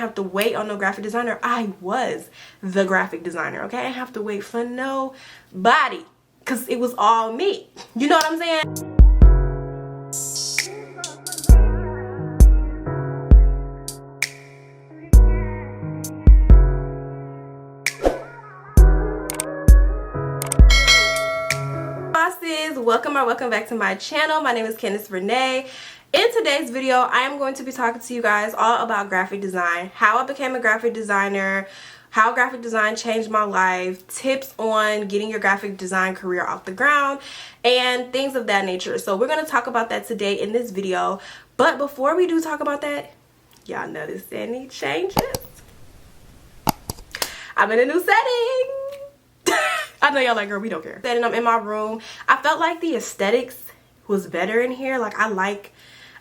have to wait on no graphic designer. I was the graphic designer, okay? I didn't have to wait for nobody because it was all me. You know what I'm saying? Welcome back to my channel. My name is Candice Renee. In today's video, I am going to be talking to you guys all about graphic design, how I became a graphic designer, how graphic design changed my life, tips on getting your graphic design career off the ground, and things of that nature. So we're going to talk about that today in this video. But before we do talk about that, y'all notice any changes? I'm in a new setting. I know y'all like, girl, we don't care. Setting up in my room. I felt like the aesthetics was better in here. Like I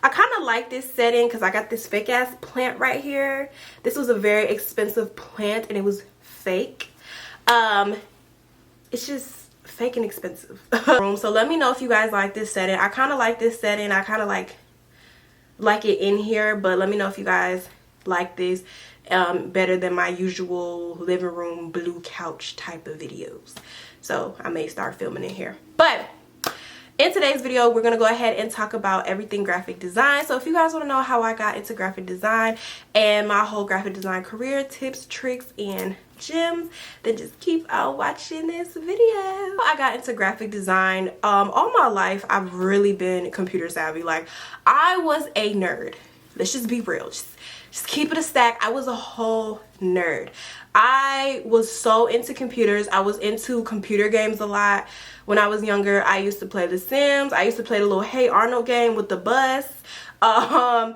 kind of like this setting because I got this fake ass plant right here. This was a very expensive plant and it was fake. It's just fake and expensive. So let me know if you guys like this setting. I kind of like this setting. I kind of like it in here, but let me know if you guys like this better than my usual living room blue couch type of videos. So I may start filming in here. But in today's video, we're going to go ahead and talk about everything graphic design. So if you guys want to know how I got into graphic design and my whole graphic design career, tips, tricks, and gems, then just keep on watching this video. I got into graphic design all my life. I've really been computer savvy. Like I was a nerd. Let's just be real. Just keep it a stack. I was a whole nerd. I was so into computers. I was into computer games a lot. When I was younger, I used to play The Sims. I used to play the little Hey Arnold game with the bus. I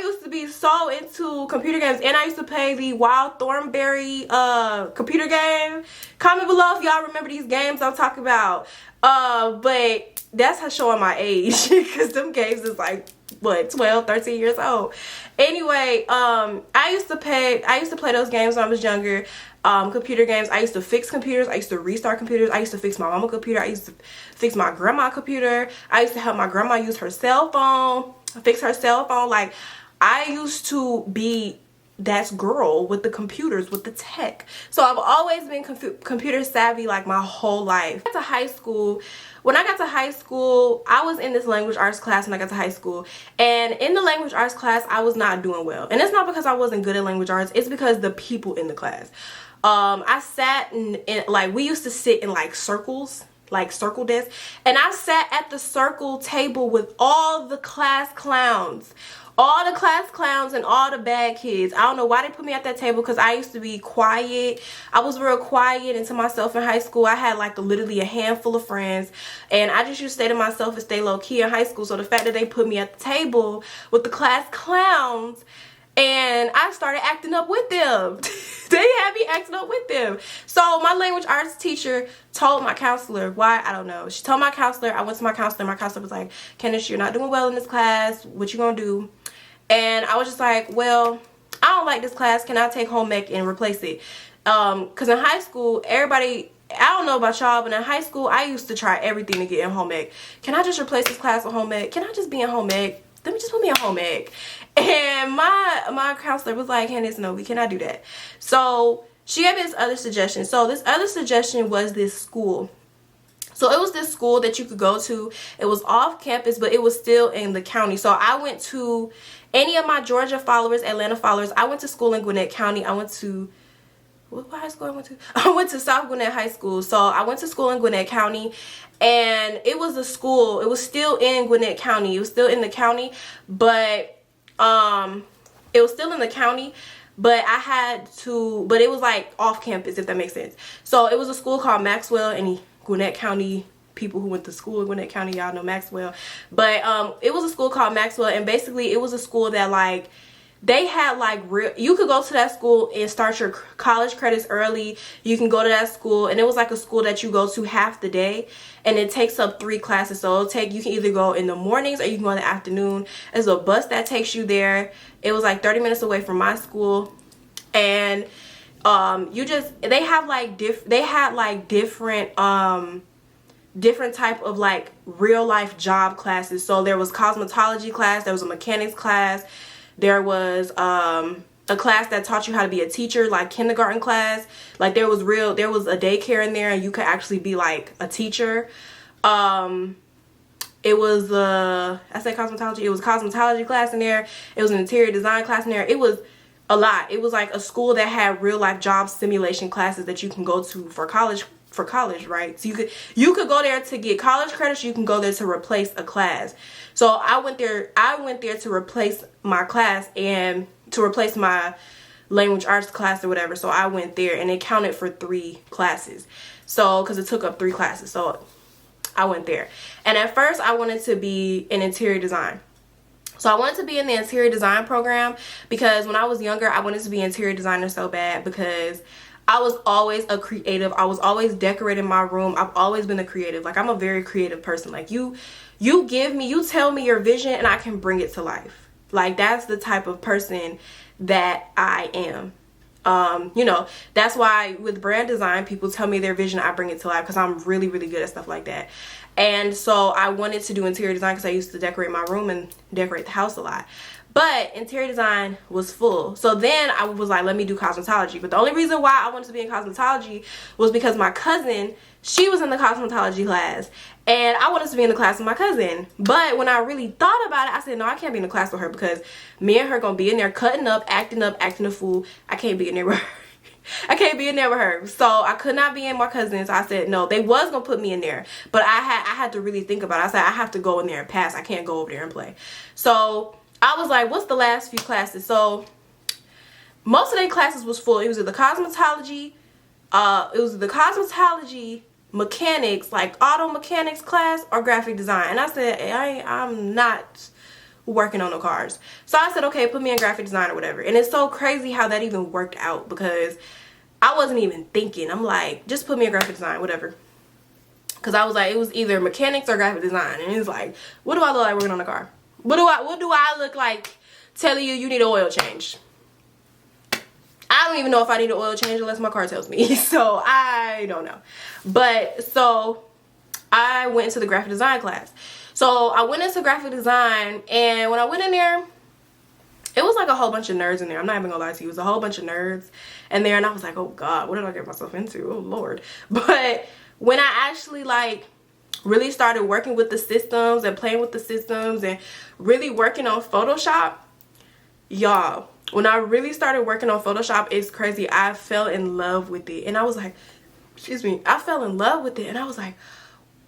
used to be so into computer games, and I used to play the Wild Thornberry computer game. Comment below if y'all remember these games I'm talking about. But that's how showing my age because them games is like what, 12, 13 years old. Anyway, I used to play those games when I was younger. Computer games. I used to fix computers. I used to restart computers. I used to fix my mama's computer. I used to fix my grandma's computer. I used to help my grandma use her cell phone, fix her cell phone. Like I used to be that girl with the computers, with the tech. So I've always been computer savvy like my whole life. I got to high school. When I got to high school, I was in this language arts class when I got to high school. And in the language arts class, I was not doing well. And it's not because I wasn't good at language arts. It's because the people in the class. I sat in like, we used to sit in like circles, like circle desks. And I sat at the circle table with all the class clowns. All the class clowns and all the bad kids. I don't know why they put me at that table because I used to be quiet. I was real quiet and to myself in high school. I had like literally a handful of friends and I just used to stay to myself and stay low key in high school. So the fact that they put me at the table with the class clowns and I started acting up with them. They had me acting up with them. So my language arts teacher told my counselor, why, I don't know. She told my counselor, I went to my counselor was like, Candice, you're not doing well in this class. What you gonna do? And I was just like, well, I don't like this class. Can I take home ec and replace it? Because in high school, everybody, I don't know about y'all, but in high school, I used to try everything to get in home ec. Can I just replace this class with home ec? Can I just be in home ec? Let me just put me in home ec. And my counselor was like, Candice, no, we cannot do that. So she gave me this other suggestion. So this other suggestion was this school. So it was this school that you could go to. It was off campus, but it was still in the county. So I went to, any of my Georgia followers, Atlanta followers, I went to school in Gwinnett County. I went to, what high school I went to? I went to South Gwinnett High School. So I went to school in Gwinnett County. And it was a school, it was still in Gwinnett County. It was still in the county, but it was still in the county. But I had to, but it was like off campus, if that makes sense. So it was a school called Maxwell, and Gwinnett County people who went to school in Gwinnett County, y'all know Maxwell. But it was a school called Maxwell, and basically it was a school that like they had like real, you could go to that school and start your college credits early. You can go to that school, and it was like a school that you go to half the day, and it takes up 3 classes. So it'll take, you can either go in the mornings or you can go in the afternoon. There's a bus that takes you there. It was like 30 minutes away from my school. And you just, they have like different type of like real life job classes. So there was cosmetology class, there was a mechanics class, there was a class that taught you how to be a teacher, like kindergarten class. Like there was a daycare in there and you could actually be like a teacher. It was I said cosmetology. It was a cosmetology class in there. It was an interior design class in there. It was a lot. It was like a school that had real life job simulation classes that you can go to for college, right? So you could go there to get college credits. You can go there to replace a class. So I went there to replace my class and to replace my language arts class or whatever. So I went there and it counted for 3 classes. So because it took up 3 classes. So I went there. And at first I wanted to be in interior design. So I wanted to be in the interior design program because when I was younger, I wanted to be an interior designer so bad because I was always a creative. I was always decorating my room. I've always been a creative. Like I'm a very creative person. Like you tell me your vision and I can bring it to life. Like that's the type of person that I am. You know, that's why with brand design, people tell me their vision, I bring it to life because I'm really, really good at stuff like that. And so I wanted to do interior design because I used to decorate my room and decorate the house a lot. But interior design was full. So then I was like, let me do cosmetology. But the only reason why I wanted to be in cosmetology was because my cousin, she was in the cosmetology class. And I wanted to be in the class with my cousin. But when I really thought about it, I said, no, I can't be in the class with her because me and her going to be in there cutting up, acting a fool. I can't be in there with her. I can't be in there with her. So I could not be in my cousin's. I said no. They was gonna put me in there, but I had to really think about it. I said I have to go in there and pass. I can't go over there and play. So I was like, what's the last few classes? So most of their classes was full. It was the cosmetology, mechanics, like auto mechanics class, or graphic design. And I said, I'm not working on the cars. So I said, okay, put me in graphic design or whatever. And it's so crazy how that even worked out because I wasn't even thinking. I'm like, just put me in graphic design, whatever. Because I was like, it was either mechanics or graphic design. And it's like, what do I look like working on a car? What do I look like telling you need an oil change? I don't even know if I need an oil change unless my car tells me. So I don't know. But so I went into the graphic design class. So I went into graphic design, and when I went in there, it was like a whole bunch of nerds in there. I'm not even gonna lie to you. It was a whole bunch of nerds in there, and I was like, oh God, what did I get myself into? Oh Lord. But when I actually like really started working with the systems and playing with the systems and really working on Photoshop, y'all, when I really started working on Photoshop, it's crazy. I fell in love with it. And I was like, excuse me, I fell in love with it. And I was like,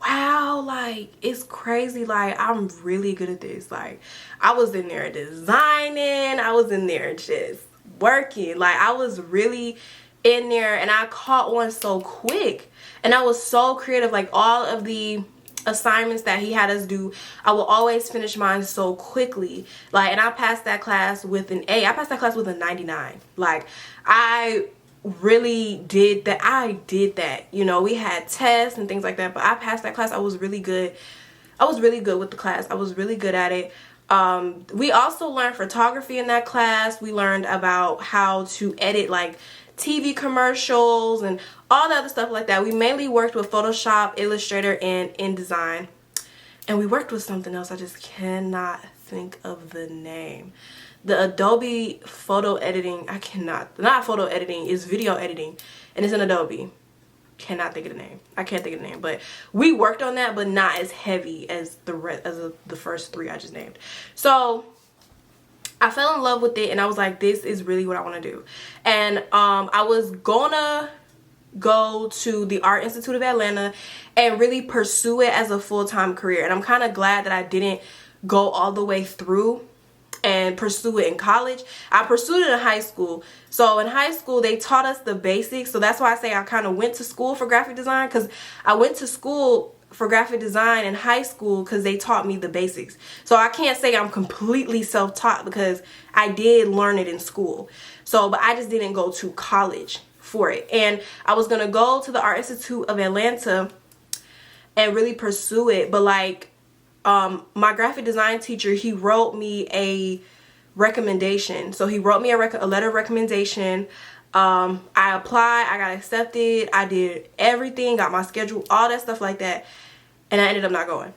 wow, like it's crazy. Like I'm really good at this. Like I was in there designing. I was in there just working. Like I was really in there, and I caught on so quick. And I was so creative. Like all of the assignments that he had us do, I will always finish mine so quickly. Like, and I passed that class with an A. I passed that class with a 99. Like I really did that. You know, we had tests and things like that, but I passed that class. I was really good with the class. I was really good at it. We also learned photography in that class. We learned about how to edit like TV commercials and all the other stuff like that. We mainly worked with Photoshop, Illustrator, and InDesign. And we worked with something else. I just cannot think of the name. The Adobe photo editing, not photo editing, it's video editing, and it's in Adobe. Cannot think of the name. I can't think of the name, but we worked on that, but not as heavy as the first 3 I just named. So I fell in love with it, and I was like, this is really what I want to do. And I was gonna go to the Art Institute of Atlanta and really pursue it as a full-time career. And I'm kind of glad that I didn't go all the way through and pursue it in college. I pursued it in high school. So in high school, they taught us the basics. So that's why I say I kind of went to school for graphic design, because I went to school for graphic design in high school because they taught me the basics. So I can't say I'm completely self-taught because I did learn it in school. So, but I just didn't go to college for it. And I was going to go to the Art Institute of Atlanta and really pursue it. But like, my graphic design teacher, he wrote me a recommendation. So he wrote me a letter of recommendation. I applied, I got accepted, I did everything, got my schedule, all that stuff like that, and I ended up not going.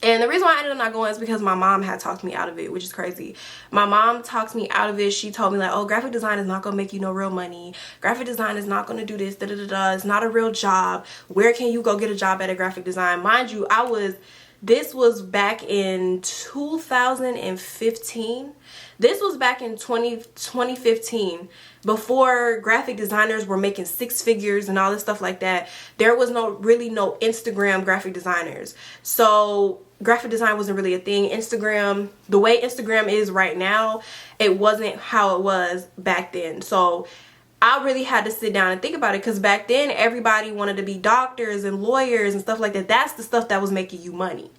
And the reason why I ended up not going is because my mom had talked me out of it, which is crazy. My mom talked me out of it. She told me like, oh, graphic design is not going to make you no real money. Graphic design is not going to do this, da da da da. It's not a real job. Where can you go get a job at a graphic design? Mind you, this was back in 2015. This was back in 2015, before graphic designers were making 6 figures and all this stuff like that. There was really no Instagram graphic designers. So graphic design wasn't really a thing. Instagram, the way Instagram is right now, it wasn't how it was back then. So I really had to sit down and think about it, because back then everybody wanted to be doctors and lawyers and stuff like that. That's the stuff that was making you money.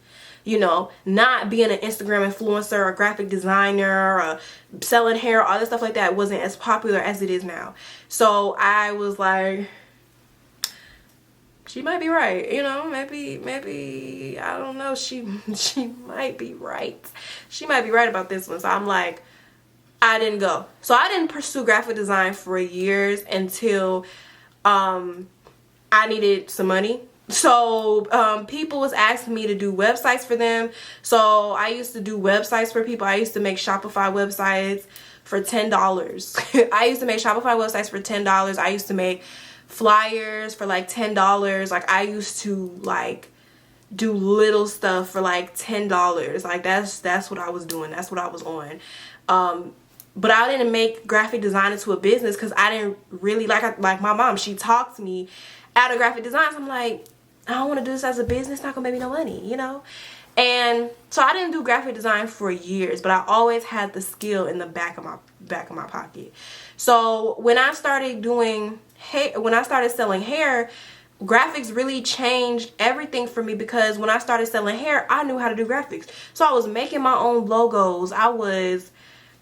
You know, not being an Instagram influencer or graphic designer or selling hair, all that stuff like that wasn't as popular as it is now. So I was like, she might be right, you know, maybe I don't know, she might be right. She might be right about this one. So I'm like, I didn't go. So I didn't pursue graphic design for years until I needed some money. So people was asking me to do websites for them. So I used to do websites for people. I used to make Shopify websites for $10. I used to make Shopify websites for $10. I used to make flyers for like $10. Like I used to like do little stuff for like $10. Like that's what I was doing. That's what I was on. But I didn't make graphic design into a business because I didn't really like my mom. She talked me out of graphic design. So I'm like, I don't want to do this as a business. It's not gonna make me no money, you know. And so I didn't do graphic design for years, but I always had the skill in the back of my pocket. So when I started doing hair, when I started selling hair, graphics really changed everything for me, because when I started selling hair, I knew how to do graphics. So I was making my own logos. I was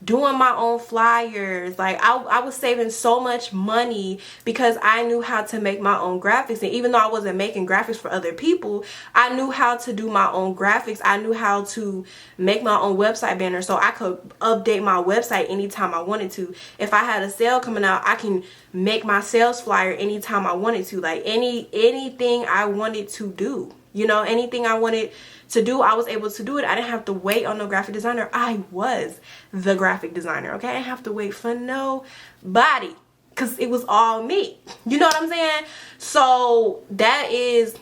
doing my own flyers. Like I was saving so much money because I knew how to make my own graphics. And even though I wasn't making graphics for other people, I knew how to do my own graphics. I knew how to make my own website banner, so I could update my website anytime I wanted to. If I had a sale coming out, I can make my sales flyer anytime I wanted to. Like anything I wanted to do, you know, anything I wanted to do, I was able to do it. I didn't have to wait on no graphic designer. I was the graphic designer, okay? I didn't have to wait for nobody, because it was all me. You know what I'm saying? So that is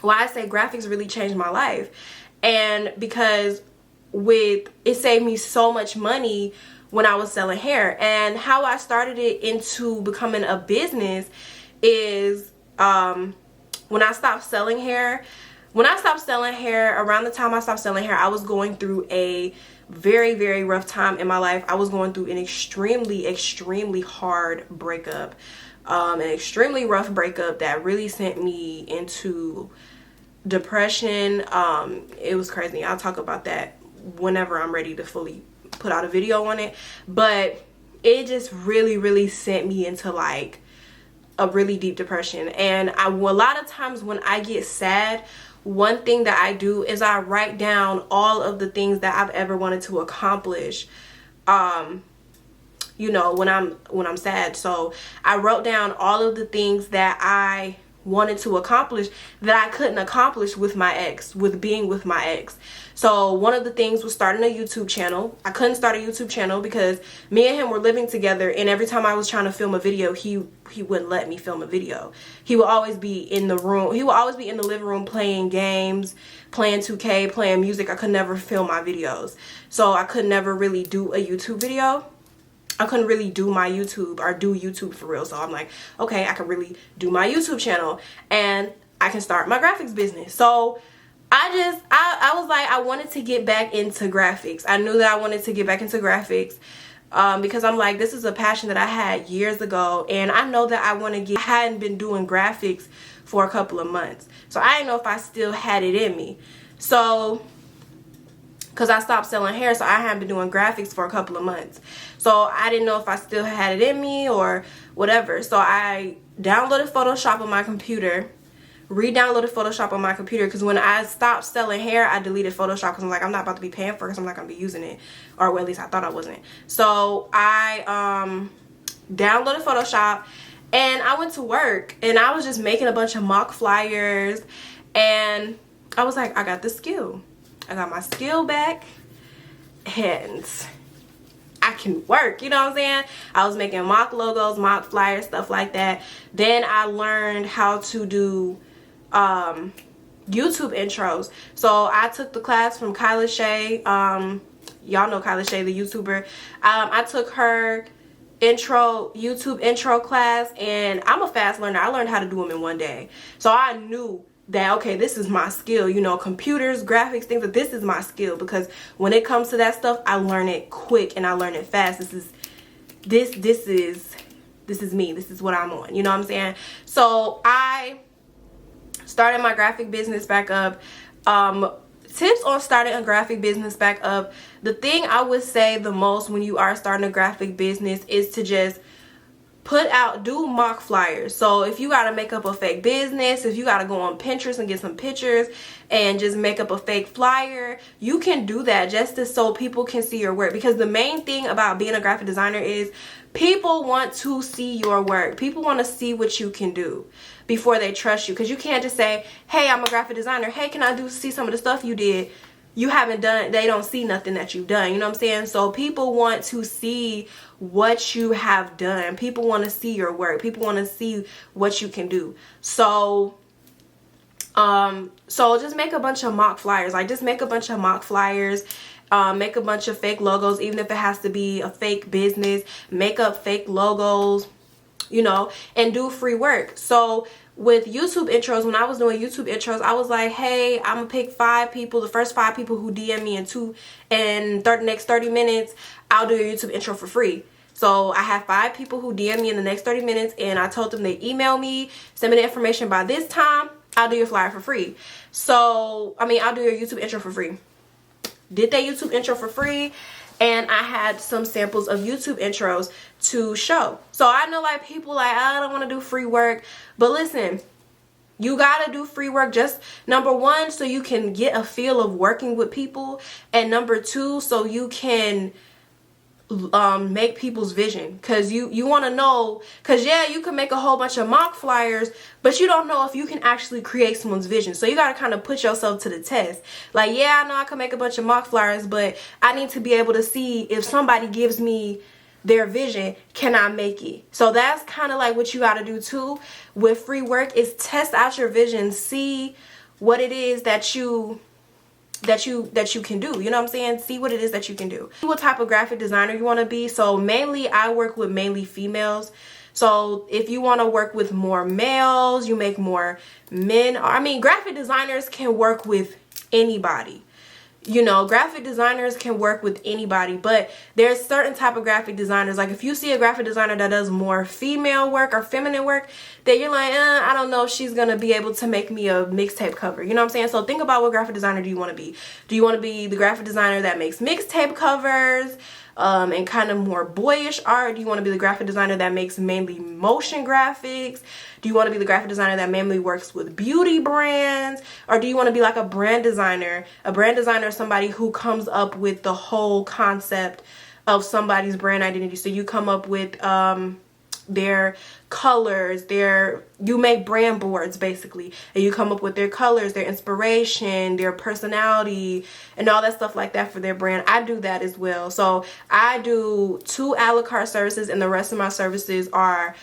why I say graphics really changed my life. And because it saved me so much money when I was selling hair. And how I started it into becoming a business is when I stopped selling hair. When I stopped selling hair, around the time I stopped selling hair, I was going through a very, very rough time in my life. I was going through an extremely hard breakup. An extremely rough breakup that really sent me into depression. It was crazy. I'll talk about that whenever I'm ready to fully put out a video on it. But it just really sent me into like a really deep depression. And a lot of times when I get sad, one thing that I do is I write down all of the things that I've ever wanted to accomplish, you know, when I'm sad. So I wrote down all of the things that I wanted to accomplish that I couldn't accomplish with being with my ex. So one of the things was starting a YouTube channel. I couldn't start a YouTube channel because me and him were living together, and every time I was trying to film a video, he wouldn't let me film a video. He would always be in the room. He would always be in the living room playing games, playing 2K, playing music. I could never film my videos. So I could never really do a YouTube video. I couldn't really do my YouTube or do YouTube for real. So I'm like, okay, I can really do my YouTube channel and I can start my graphics business. So I was like, I wanted to get back into graphics. I knew that I wanted to get back into graphics because I'm like, this is a passion that I had years ago, and I know that I hadn't been doing graphics for a couple of months. So I didn't know if I still had it in me. So because I stopped selling hair, so I hadn't been doing graphics for a couple of months. So I didn't know if I still had it in me or whatever. So I downloaded Photoshop on my computer, re-downloaded Photoshop on my computer, because when I stopped selling hair, I deleted Photoshop because I'm like, I'm not about to be paying for it because I'm not going to be using it. Or well, at least I thought I wasn't. So I downloaded Photoshop and I went to work, and I was just making a bunch of mock flyers, and I was like, I got the skill. I got my skill back and I can work, you know what I'm saying? I was making mock logos, mock flyers, stuff like that. Then I learned how to do YouTube intros. So I took the class from Kyla Shay. Y'all know Kyla Shay, the YouTuber. I took her YouTube intro class, and I'm a fast learner. I learned how to do them in one day. So I knew that, okay, this is my skill, you know, computers, graphics, things like this is my skill, because when it comes to that stuff, I learn it quick and I learn it fast. This is me. This is what I'm on, you know what I'm saying? So I started my graphic business back up. Tips on starting a graphic business back up. The thing I would say the most when you are starting a graphic business is to just do mock flyers. So if you got to make up a fake business, if you got to go on Pinterest and get some pictures and just make up a fake flyer, you can do that just so people can see your work. Because the main thing about being a graphic designer is people want to see your work. People want to see what you can do before they trust you. Because you can't just say, hey, I'm a graphic designer. Hey, can I see some of the stuff you did? You haven't done, they don't see nothing that you've done, you know what I'm saying? So people want to see what you have done. People want to see your work. People want to see what you can do. So just make a bunch of mock flyers. Like, just make a bunch of mock flyers. Make a bunch of fake logos, even if it has to be a fake business. Make up fake logos, you know, and do free work. So with YouTube intros, when I was doing YouTube intros, I was like, hey, I'm gonna pick 5 people, the first 5 people who DM me in next 30 minutes, I'll do your YouTube intro for free. So I have 5 people who DM me in the next 30 minutes, and I told them they email me, send me the information by this time, I'll do your flyer for free. So, I mean, I'll do your YouTube intro for free. Did that YouTube intro for free, and I had some samples of YouTube intros to show. So I know, like, people like, I don't want to do free work. But listen, you got to do free work, just number 1, so you can get a feel of working with people. And number 2, so you can make people's vision. Because you want to know, because yeah, you can make a whole bunch of mock flyers, but you don't know if you can actually create someone's vision. So you got to kind of put yourself to the test. Like, yeah, I know I can make a bunch of mock flyers, but I need to be able to see if somebody gives me their vision, can I make it? So that's kind of like what you got to do too with free work, is test out your vision, see what it is that you can do, you know what I'm saying? See what it is that you can do. See what type of graphic designer you want to be. So mainly I work with mainly females. So if you want to work with more males, you make more men. I mean, graphic designers can work with anybody. You know, graphic designers can work with anybody, but there's certain type of graphic designers. Like, if you see a graphic designer that does more female work or feminine work, then you're like, I don't know if she's going to be able to make me a mixtape cover. You know what I'm saying? So think about, what graphic designer do you want to be? Do you want to be the graphic designer that makes mixtape covers and kind of more boyish art? Do you want to be the graphic designer that makes mainly motion graphics? Do you want to be the graphic designer that mainly works with beauty brands? Or do you want to be like a brand designer? A brand designer is somebody who comes up with the whole concept of somebody's brand identity. So you come up with their colors, you make brand boards basically, and you come up with their colors, their inspiration, their personality, and all that stuff like that for their brand. I do that as well. So I do 2 a la carte services, and the rest of my services are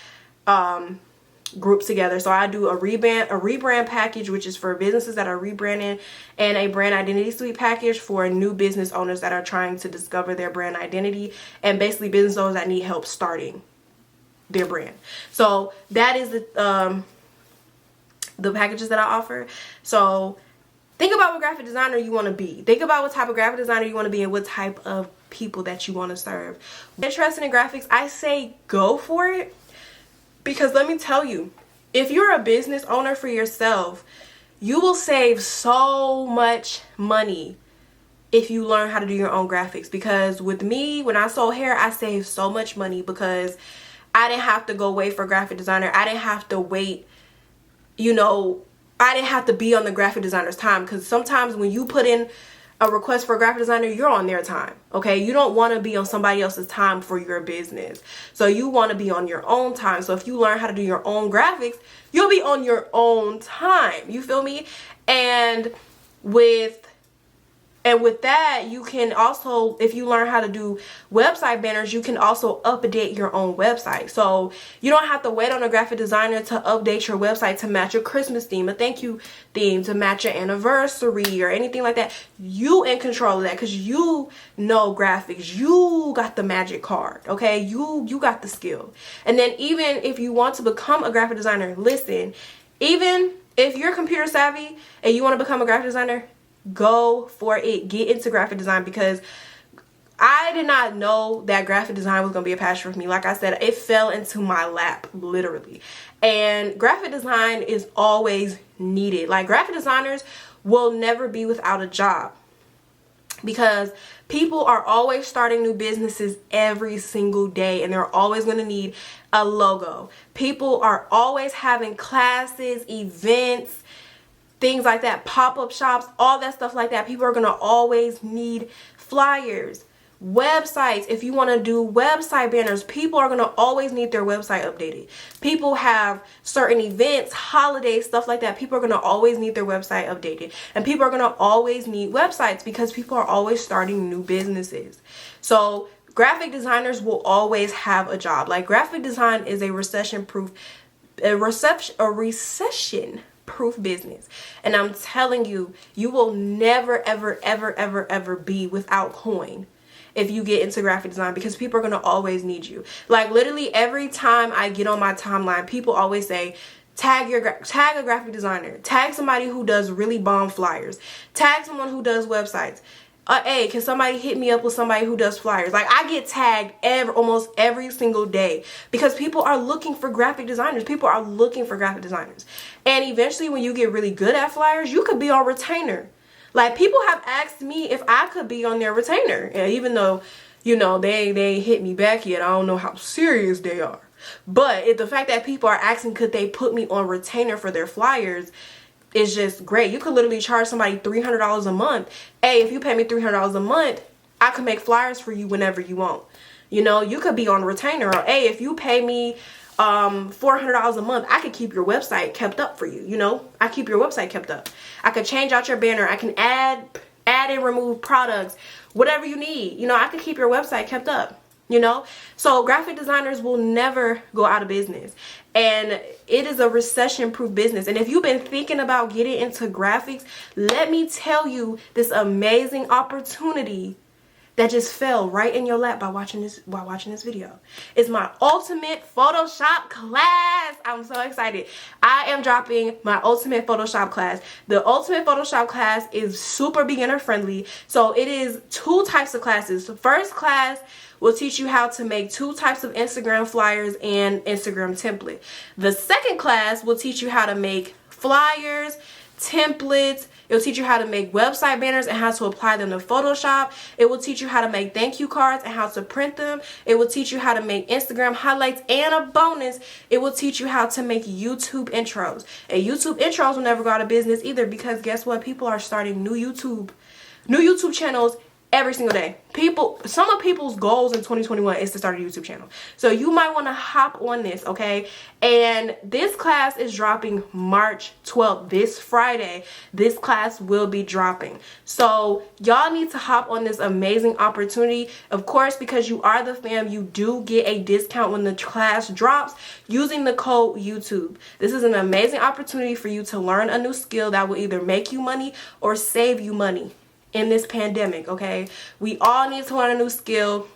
grouped together. So I do a rebrand package, which is for businesses that are rebranding, and a brand identity suite package for new business owners that are trying to discover their brand identity, and basically business owners that need help starting their brand. So that is the packages that I offer. So think about what graphic designer you want to be. Think about what type of graphic designer you want to be and what type of people that you want to serve. Interested in graphics, I say go for it. Because let me tell you, if you're a business owner for yourself, you will save so much money if you learn how to do your own graphics. Because with me, when I sold hair, I saved so much money because I didn't have to go wait for a graphic designer. I didn't have to wait, you know, I didn't have to be on the graphic designer's time. Because sometimes when you put in a request for a graphic designer, you're on their time, okay? You don't want to be on somebody else's time for your business. So you want to be on your own time. So if you learn how to do your own graphics, you'll be on your own time. You feel me? And with that, you can also, if you learn how to do website banners, you can also update your own website. So you don't have to wait on a graphic designer to update your website to match your Christmas theme, a thank you theme, to match your anniversary or anything like that. You in control of that because you know graphics. You got the magic card, okay? You got the skill. And then even if you want to become a graphic designer, listen, even if you're computer savvy and you want to become a graphic designer, go for it. Get into graphic design, because I did not know that graphic design was going to be a passion for me. Like I said, it fell into my lap, literally. And graphic design is always needed. Like, graphic designers will never be without a job, because people are always starting new businesses every single day, and they're always going to need a logo. People are always having classes, events, things like that, pop-up shops, all that stuff like that. People are going to always need flyers, websites. If you want to do website banners, people are going to always need their website updated. People have certain events, holidays, stuff like that. People are going to always need their website updated. And people are going to always need websites because people are always starting new businesses. So graphic designers will always have a job. Like, graphic design is a recession-proof business, and I'm telling you, you will never ever be without coin if you get into graphic design, because people are going to always need you. Like, literally every time I get on my timeline, people always say, tag a graphic designer, tag somebody who does really bomb flyers, tag someone who does websites. Hey, can somebody hit me up with somebody who does flyers? Like, I get tagged almost every single day because people are looking for graphic designers. People are looking for graphic designers. And eventually, when you get really good at flyers, you could be on retainer. Like, people have asked me if I could be on their retainer. And even though, you know, they ain't hit me back yet, I don't know how serious they are. But the fact that people are asking, could they put me on retainer for their flyers, is just great. You could literally charge somebody $300 a month. Hey, if you pay me $300 a month, I can make flyers for you whenever you want. You know, you could be on retainer. Or, hey, if you pay me $400 a month, I could keep your website kept up for you. You know, I keep your website kept up. I could change out your banner. I can add and remove products, whatever you need. You know, I could keep your website kept up. You know, so graphic designers will never go out of business, and it is a recession-proof business. And if you've been thinking about getting into graphics, let me tell you this amazing opportunity that just fell right in your lap by watching this video. It's my ultimate Photoshop class. I'm so excited. I am dropping my ultimate Photoshop class. The ultimate Photoshop class is super beginner friendly. So it is 2 types of classes. The first class will teach you how to make 2 types of Instagram flyers and Instagram template. The second class will teach you how to make flyers, templates. It will teach you how to make website banners and how to apply them to Photoshop. It will teach you how to make thank you cards and how to print them. It will teach you how to make Instagram highlights, and a bonus, it will teach you how to make YouTube intros. And YouTube intros will never go out of business either, because guess what? People are starting new YouTube channels every single day. Some of people's goals in 2021 is to start a YouTube channel. So you might want to hop on this, okay? And this class is dropping March 12th, this Friday. This class will be dropping. So y'all need to hop on this amazing opportunity. Of course, because you are the fam, you do get a discount when the class drops using the code YouTube. This is an amazing opportunity for you to learn a new skill that will either make you money or save you money in this pandemic, okay? We all need to learn a new skill.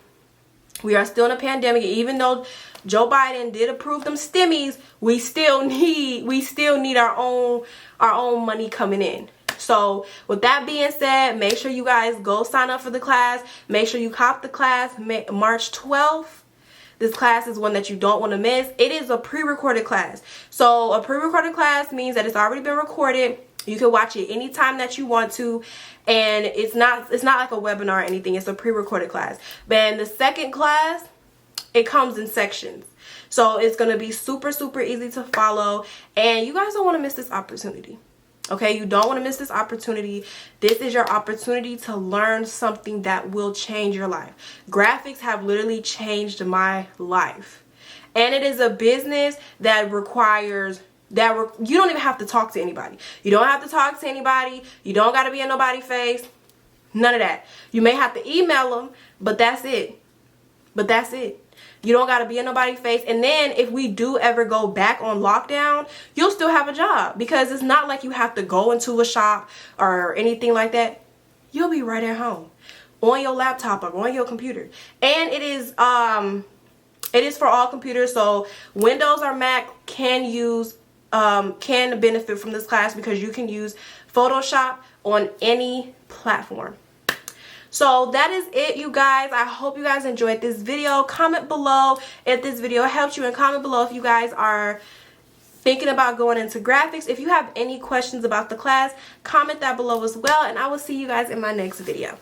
We are still in a pandemic. Even though Joe Biden did approve them stimmies, we still need our own money coming in. So with that being said, make sure you guys go sign up for the class. Make sure you cop the class March 12th. This class is one that you don't want to miss. It is a pre-recorded class. So a pre-recorded class means that it's already been recorded. You can watch it anytime that you want to, and it's not like a webinar or anything. It's a pre-recorded class. But in the second class, it comes in sections. So it's going to be super easy to follow, and you guys don't want to miss this opportunity. Okay, you don't want to miss this opportunity. This is your opportunity to learn something that will change your life. Graphics have literally changed my life. And it is a business that requires you don't even have to talk to anybody. You don't have to talk to anybody. You don't got to be in nobody's face. None of that. You may have to email them, but that's it. You don't got to be in nobody's face. And then if we do ever go back on lockdown, you'll still have a job, because it's not like you have to go into a shop or anything like that. You'll be right at home on your laptop or on your computer. And it is for all computers, so Windows or Mac can benefit from this class, because you can use Photoshop on any platform. So that is it, you guys. I hope you guys enjoyed this video. Comment below if this video helped you, and comment below if you guys are thinking about going into graphics. If you have any questions about the class, comment that below as well, and I will see you guys in my next video.